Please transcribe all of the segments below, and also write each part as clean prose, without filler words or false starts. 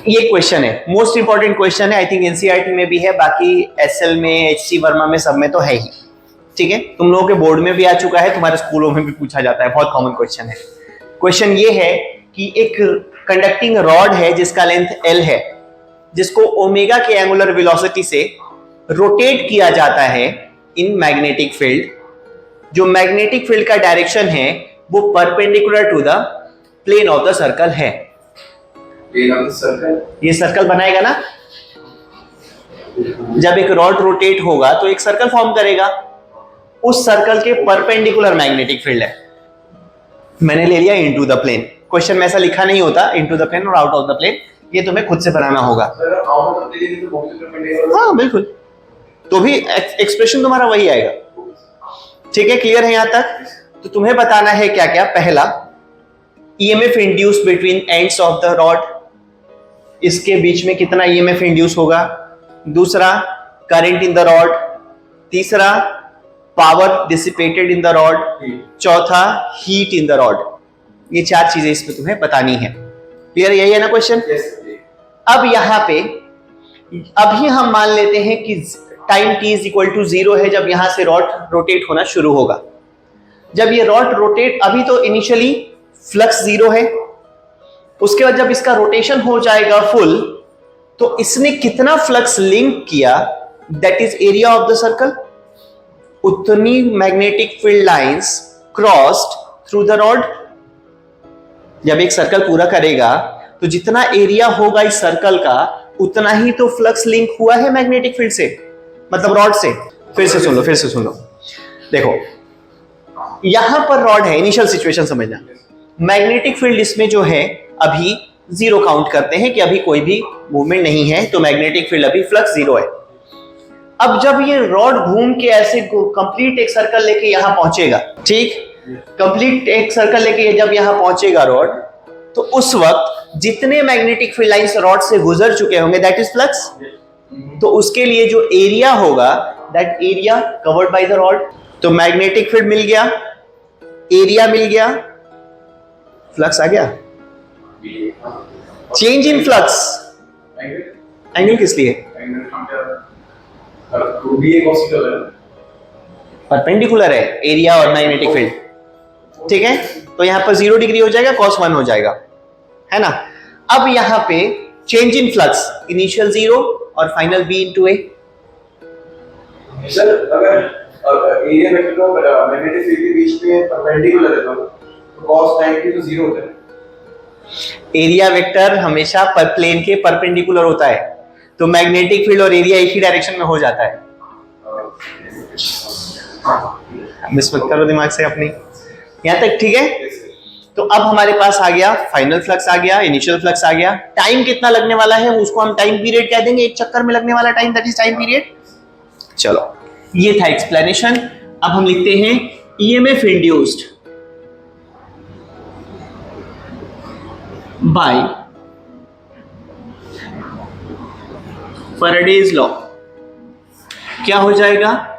ये क्वेश्चन है, most important question है, आई थिंक एनसीईआरटी में भी है, बाकी एसएल में, एचसी वर्मा में, सब में तो है ही। ठीक है, तुम लोगों के बोर्ड में भी आ चुका है, तुम्हारे स्कूलों में भी पूछा जाता है, बहुत कॉमन क्वेश्चन है। क्वेश्चन ये है कि एक कंडक्टिंग रॉड है जिसका लेंथ L है, जिसको ओमेगा के एंगुलर वेलोसिटी से रोटेट किया जाता है इन मैग्नेटिक फील्ड। जो मैग्नेटिक फील्ड का डायरेक्शन है वो perpendicular to the plane of the circle है। ये सर्कल बनाएगा ना, जब एक रॉड रोटेट होगा तो एक सर्कल फॉर्म करेगा, उस सर्कल के परपेंडिकुलर मैग्नेटिक फील्ड है। मैंने ले लिया इनटू द प्लेन, क्वेश्चन में ऐसा लिखा नहीं होता इनटू द प्लेन और आउट ऑफ द प्लेन, ये तुम्हें खुद से बनाना होगा। हाँ बिल्कुल, तो भी एक्सप्रेशन तुम्हारा वही आएगा। ठीक है, क्लियर है यहां तक? तो तुम्हें बताना है क्या क्या। पहला, EMF induce between ends of the rod, इसके बीच में कितना ईएमएफ इंड्यूस होगा। दूसरा, करंट इन द रॉड। तीसरा, power dissipated in the rod. चौथा, हीट इन द रॉड। ये चार चीजें इसमें तुम्हें बतानी है। क्लियर, यही है ना क्वेश्चन? अब यहां पे अभी हम मान लेते हैं कि time t is equal to 0 है जब यहां से रॉड रोटेट होना शुरू होगा। जब ये रॉड रोटेट, अभी तो इनिशियली फ्लक्स 0 है, उसके बाद जब इसका रोटेशन हो जाएगा फुल, तो इसने कितना फ्लक्स लिंक किया, that is area of the circle. उतनी magnetic field lines crossed through the rod. जब एक सर्कल पूरा करेगा तो जितना एरिया होगा इस सर्कल का, उतना ही तो फ्लक्स लिंक हुआ है मैग्नेटिक फील्ड से, मतलब रॉड से। फिर से सुन लो, देखो यहां पर रॉड है, इनिशियल सिचुएशन समझना। मैग्नेटिक फील्ड इसमें जो है अभी 0 काउंट करते हैं कि अभी कोई भी मूवमेंट नहीं है, तो मैग्नेटिक फील्ड अभी फ्लक्स 0 है। अब जब ये रॉड घूम के ऐसे कंप्लीट एक सर्कल लेके यहां पहुंचेगा, ठीक, कंप्लीट एक सर्कल लेके जब यहां पहुंचेगा रॉड, तो उस वक्त जितने मैग्नेटिक फील्ड लाइंस रॉड से गुजर चुके होंगे, दैट इज फ्लक्स। तो उसके लिए जो एरिया होगा, that area covered by the rod. तो मैग्नेटिक फील्ड मिल गया, एरिया मिल गया, फ्लक्स आ गया। चेंज इन फ्लक्स, एंगल किस लिए? परपेंडिकुलर है एरिया और मैग्नेटिक फील्ड। ठीक है, तो यहां पर 0 डिग्री हो जाएगा, cos 1 हो जाएगा, है ना। अब यहां पे चेंज इन फ्लक्स, इनिशियल 0 और final b into a। Sir अगर एरिया वेक्टर और मैग्नेटिक फील्ड के बीच में परपेंडिकुलर है तो cos 90 तो 0 होता है। एरिया वेक्टर हमेशा पर प्लेन के परपेंडिकुलर होता है, तो मैग्नेटिक फील्ड और एरिया एक ही डायरेक्शन में हो जाता है। मिस मत करो दिमाग से अपनी, यहां तक ठीक है। तो अब हमारे पास आ गया फाइनल फ्लक्स, आ गया इनिशियल फ्लक्स, आ गया। टाइम कितना लगने वाला है उसको हम टाइम पीरियड कह देंगे, एक चक्कर में लगने वाला time, that is time period. चलो, ये था एक्सप्लेनेशन। अब हम लिखते हैं EMF induced by Faraday's law. क्या हो जाएगा?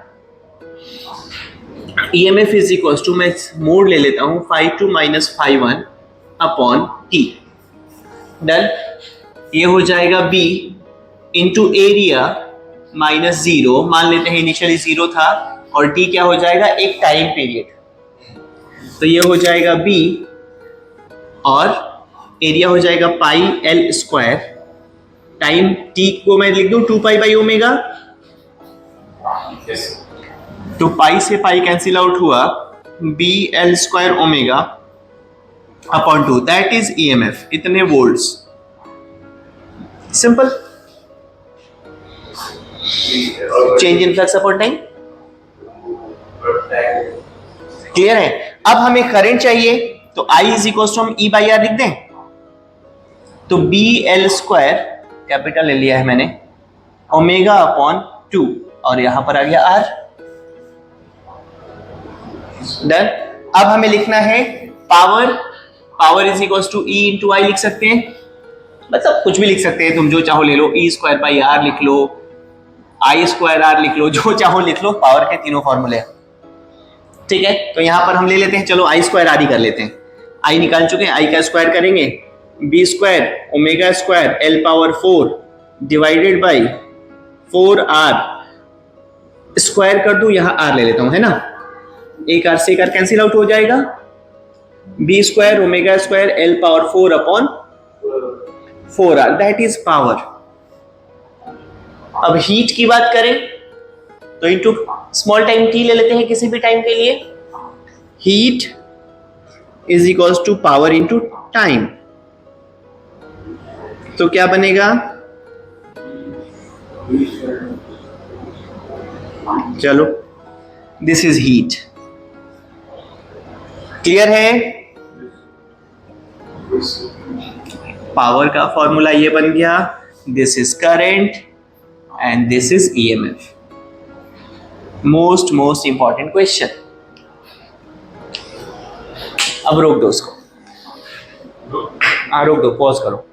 EMF इज इक्वल टू, मैं मोड ले लेता हूं, φ2 - φ1 अपॉन t। डन। ये हो जाएगा b इंटू एरिया माइनस 0, मान लेते हैं इनिशियली 0 था, और t क्या हो जाएगा? एक टाइम पीरियड। तो ये हो जाएगा b, और एरिया हो जाएगा पाई l स्क्वायर। टाइम t को मैं लिख दूं 2π/ω, तो पाई से पाई कैंसिल आउट हुआ, bl² omega upon 2, that is EMF, इतने volts. Simple. Change in flux upon time. Clear है? अब हमें करंट चाहिए, तो I इज इक्वल टू हम E/R लिख दें, तो bl² कैपिटल ले लिया है मैंने, ओमेगा अपॉन 2, और यहां पर आ गया R। डन। अब हमें लिखना है power is equal to E into I लिख सकते हैं, मतलब कुछ भी लिख सकते हैं, तुम जो चाहो ले लो, E²/R लिख लो, I²R लिख लो, जो चाहो लिख लो, पावर के तीनों फॉर्मूले। ठीक है, तो यहां पर हम ले लेते हैं, चलो I²R ही कर लेते हैं। I निकाल चुके हैं, I का स्क्वायर करेंगे B square omega square L power 4 divided by 4r square कर दूं, यहां r ले लेता हूं, है ना, एक r से एक r कैंसिल आउट हो जाएगा, B square omega square L power 4 upon 4r, that is power. अब हीट की बात करें तो इनटू स्मॉल टाइम t ले लेते हैं किसी भी टाइम के लिए, heat is equals to power into time, तो क्या बनेगा, चलो दिस इज हीट, क्लियर है। पावर का फॉर्मूला ये बन गया, this is current and this is EMF. Most important question. अब रोक दो उसको, रोक दो, पॉज करो।